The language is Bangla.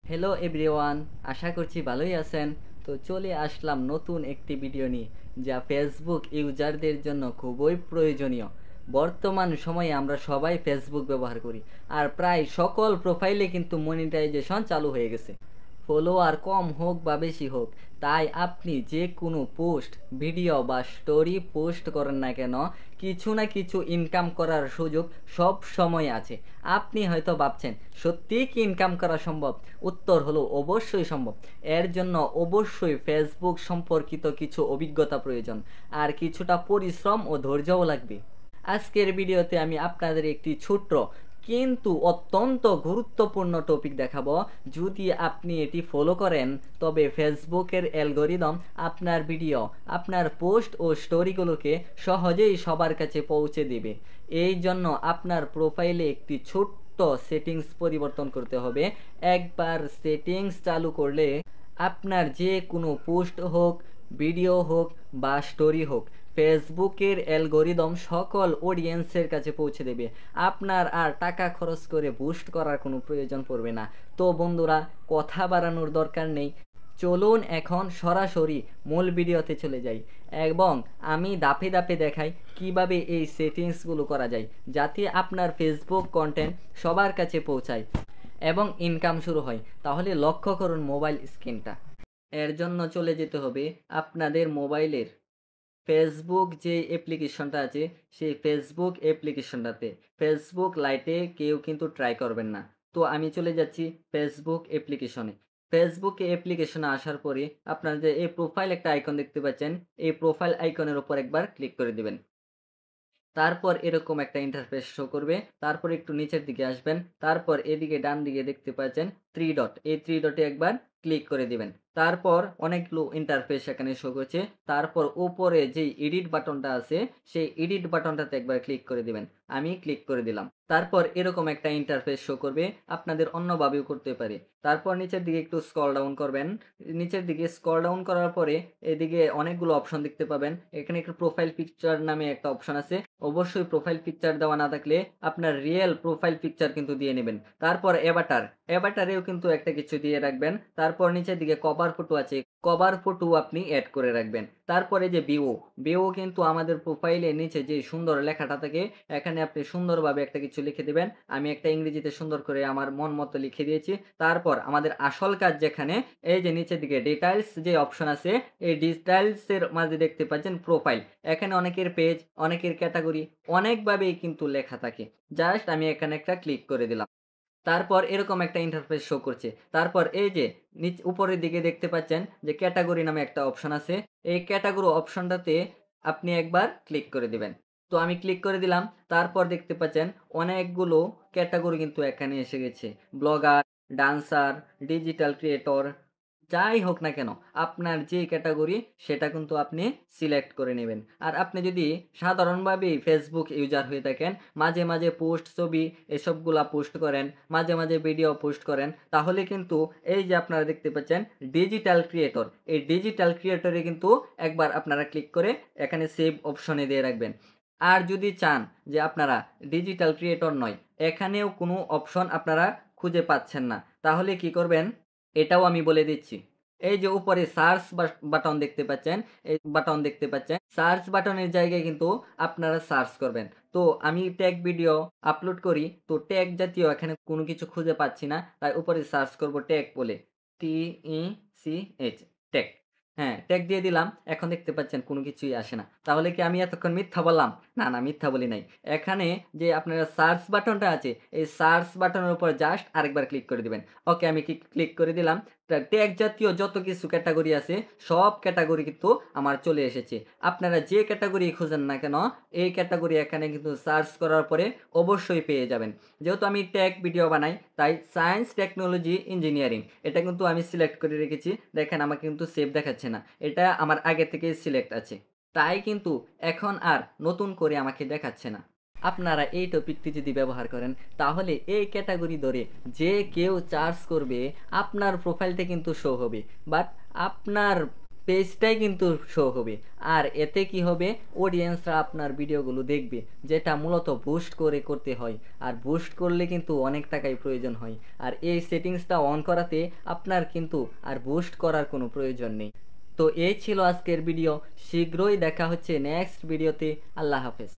হ্যালো এভরিওয়ান, আশা করছি ভালোই আছেন। তো চলে আসলাম নতুন একটি ভিডিও নিয়ে, যা ফেসবুক ইউজারদের জন্য খুবই প্রয়োজনীয়। বর্তমান সময়ে আমরা সবাই ফেসবুক ব্যবহার করি, আর প্রায় সকল প্রোফাইলে কিন্তু মনিটাইজেশন চালু হয়ে গেছে। ফলোয়ার কম হোক বা বেশি হোক, তাই আপনি যে কোনো পোস্ট, ভিডিও বা স্টোরি পোস্ট করেন না কেন, কিছু না কিছু ইনকাম করার সুযোগ সব সময় আছে। আপনি হয়তো ভাবছেন, সত্যিই কি ইনকাম করা সম্ভব? উত্তর হলো অবশ্যই সম্ভব। এর জন্য অবশ্যই ফেসবুক সম্পর্কিত কিছু অভিজ্ঞতা প্রয়োজন, আর কিছুটা পরিশ্রম ও ধৈর্যও লাগবে। আজকের ভিডিওতে আমি আপনাদের একটি ছোট্ট কিন্তু অত্যন্ত গুরুত্বপূর্ণ টপিক দেখাবো। যদি আপনি এটি ফলো করেন, তবে ফেসবুকের অ্যালগরিদম আপনার ভিডিও, আপনার পোস্ট ও স্টোরিগুলোকে সহজেই সবার কাছে পৌঁছে দেবে। এই জন্য আপনার প্রোফাইলে একটি ছোট্ট সেটিংস পরিবর্তন করতে হবে। একবার সেটিংস চালু করলে আপনার যে কোনো পোস্ট হোক, ভিডিও হোক বা স্টোরি হোক, ফেসবুকের অ্যালগরিদম সকল অডিয়েন্সের কাছে পৌঁছে দেবে। আপনার আর টাকা খরচ করে বুস্ট করার কোনো প্রয়োজন পড়বে না। তো বন্ধুরা, কথা বাড়ানোর দরকার নেই, চলুন এখন সরাসরি মূল ভিডিওতে চলে যাই এবং আমি ধাপে ধাপে দেখাই কিভাবে এই সেটিংসগুলো করা যায়, যাতে আপনার ফেসবুক কন্টেন্ট সবার কাছে পৌঁছায় এবং ইনকাম শুরু হয়। তাহলে লক্ষ্য করুন মোবাইল স্ক্রিনটা। এর জন্য চলে যেতে হবে আপনাদের মোবাইলের ফেসবুক যে অ্যাপ্লিকেশনটা আছে, সেই ফেসবুক অ্যাপ্লিকেশনটাতে। ফেসবুক লাইটে কেউ কিন্তু ট্রাই করবেন না। তো আমি চলে যাচ্ছি ফেসবুক অ্যাপ্লিকেশনে। ফেসবুক অ্যাপ্লিকেশনে আসার পরে আপনাদের এই প্রোফাইল একটা আইকন দেখতে পাচ্ছেন, এই প্রোফাইল আইকনের উপর একবার ক্লিক করে দিবেন। তারপর এরকম একটা ইন্টারফেস শো করবে। তারপর একটু নিচের দিকে আসবেন। তারপর এদিকে ডান দিকে দেখতে পাচ্ছেন 3 ডট। এই 3 ডটে একবার ক্লিক করে দিবেন। তারপর অনেকগুলো ইন্টারফেস এখানে শো করছে। তারপর উপরে যেই এডিট বাটনটা আছে, সেই এডিট বাটনটাতে একবার ক্লিক করে দিবেন। আমি ক্লিক করে দিলাম। তারপর এরকম একটা ইন্টারফেস শো করবে। আপনাদের অন্যভাবেও করতে পারে। তারপর নিচের দিকে একটু স্ক্রল ডাউন করবেন। নিচের দিকে স্ক্রল ডাউন করার পরে এদিকে অনেকগুলো অপশন দেখতে পাবেন। এখানে একটু প্রোফাইল পিকচার নামে একটা অপশন আছে। অবশ্যই প্রোফাইল পিকচার দেওয়া না থাকলে আপনার রিয়েল প্রোফাইল পিকচার কিন্তু দিয়ে নেবেন। তারপর অ্যাভাটারেও কিন্তু একটা কিছু দিয়ে রাখবেন। তারপর নিচের দিকে কভার ফটো আছে, কভার ফটো আপনি অ্যাড করে রাখবেন। তারপরে যে বিও কিন্তু আমাদের প্রোফাইলের নিচে যে সুন্দর লেখাটা থাকে, এখানে আপনি সুন্দরভাবে একটা কিছু লিখে দিবেন। আমি একটা ইংরেজিতে সুন্দর করে আমার মন মতো লিখে দিয়েছি। তারপর আমাদের আসল কাজ যেখানে, এই যে নিচের দিকে ডিটেইলস যে অপশন আছে, এই ডিটেইলসের মাঝে দেখতে পাচ্ছেন প্রোফাইল। এখানে অনেকের পেজ, অনেকের ক্যাটাগরি, অনেকভাবেই কিন্তু লেখা থাকে। জাস্ট আমি এখানে একটা ক্লিক করে দিলাম। তারপর এরকম একটা ইন্টারফেস শো করছে। তারপর এই যে উপরের দিকে দেখতে পাচ্ছেন যে ক্যাটাগরি নামে একটা অপশন আছে। এই ক্যাটাগরি অপশনটাতে আপনি একবার ক্লিক করে দিবেন। তো আমি ক্লিক করে দিলাম। তারপর দেখতে পাচ্ছেন অনেকগুলো ক্যাটাগরি কিন্তু এখানে এসে গেছে। ব্লগার, ডান্সার, ডিজিটাল ক্রিয়েটর, যাই হোক না কেন, আপনার যে ক্যাটাগরি সেটা কিন্তু আপনি সিলেক্ট করে নেবেন। আর আপনি যদি সাধারণভাবেই ফেসবুক ইউজার হয়ে থাকেন, মাঝে মাঝে পোস্ট, ছবি এসবগুলা পোস্ট করেন, মাঝে মাঝে ভিডিও পোস্ট করেন, তাহলে কিন্তু এই যে আপনারা দেখতে পাচ্ছেন ডিজিটাল ক্রিয়েটর, এই ডিজিটাল ক্রিয়েটরে কিন্তু একবার আপনারা ক্লিক করে এখানে সেভ অপশনে দিয়ে রাখবেন। আর যদি চান যে আপনারা ডিজিটাল ক্রিয়েটর নয়, এখানেও কোনো অপশন আপনারা খুঁজে পাচ্ছেন না, তাহলে কি করবেন এটাও আমি বলে দিচ্ছি। এই যে উপরে সার্চ বাটন দেখতে পাচ্ছেন, এই বাটন দেখতে পাচ্ছেন, সার্চ বাটনের জায়গায় কিন্তু আপনারা সার্চ করবেন। তো আমি ট্যাগ ভিডিও আপলোড করি, তো ট্যাগ জাতীয় এখানে কোনো কিছু খুঁজে পাচ্ছি না, তাই উপরে সার্চ করব ট্যাগ বলে, TECH, ট্যাগ। হ্যাঁ, ট্যাগ দিয়ে দিলাম। এখন দেখতে পাচ্ছেন কোনো কিছুই আসে না। তাহলে কি আমি এতক্ষণ মিথ্যা বললাম? না, না, মিথ্যা বলি নাই। এখানে যে আপনারা সার্চ বাটনটা আছে, এই সার্চ বাটনের উপর জাস্ট আরেকবার ক্লিক করে দিবেন। ওকে, আমি ক্লিক করে দিলাম। ট্যাগ জাতীয় যত কিছু ক্যাটাগরি আছে, সব ক্যাটাগরি কিন্তু আমার চলে এসেছে। আপনারা যে ক্যাটাগরি খুঁজেন না কেন, এই ক্যাটাগরি এখানে কিন্তু সার্চ করার পরে অবশ্যই পেয়ে যাবেন। যেহেতু আমি ট্যাগ ভিডিও বানাই, তাই সায়েন্স, টেকনোলজি, ইঞ্জিনিয়ারিং এটা কিন্তু আমি সিলেক্ট করে রেখেছি। দেখেন আমাকে কিন্তু সেভ দেখাচ্ছে না, এটা আমার আগে থেকেই সিলেক্ট আছে, তাই কিন্তু এখন আর নতুন করে আমাকে দেখাচ্ছে না। আপনারা এই টপিকটি যদি ব্যবহার করেন, তাহলে এই ক্যাটাগরি ধরে যে কেউ চার্জ করবে, আপনার প্রোফাইলটা কিন্তু শো হবে। বাট আপনার পেজটাই কিন্তু শো হবে। আর এতে কি হবে, অডিয়েন্সরা আপনার ভিডিওগুলো দেখবে, যেটা মূলত বুস্ট করে করতে হয়। আর বুস্ট করলে কিন্তু অনেক টাকাই প্রয়োজন হয়। আর এই সেটিংসটা অন করাতে আপনার কিন্তু আর বুস্ট করার কোনো প্রয়োজন নেই। তো এই ছিল আজকের ভিডিও। শীঘ্রই দেখা হচ্ছে নেক্সট ভিডিওতে। আল্লাহ হাফেজ।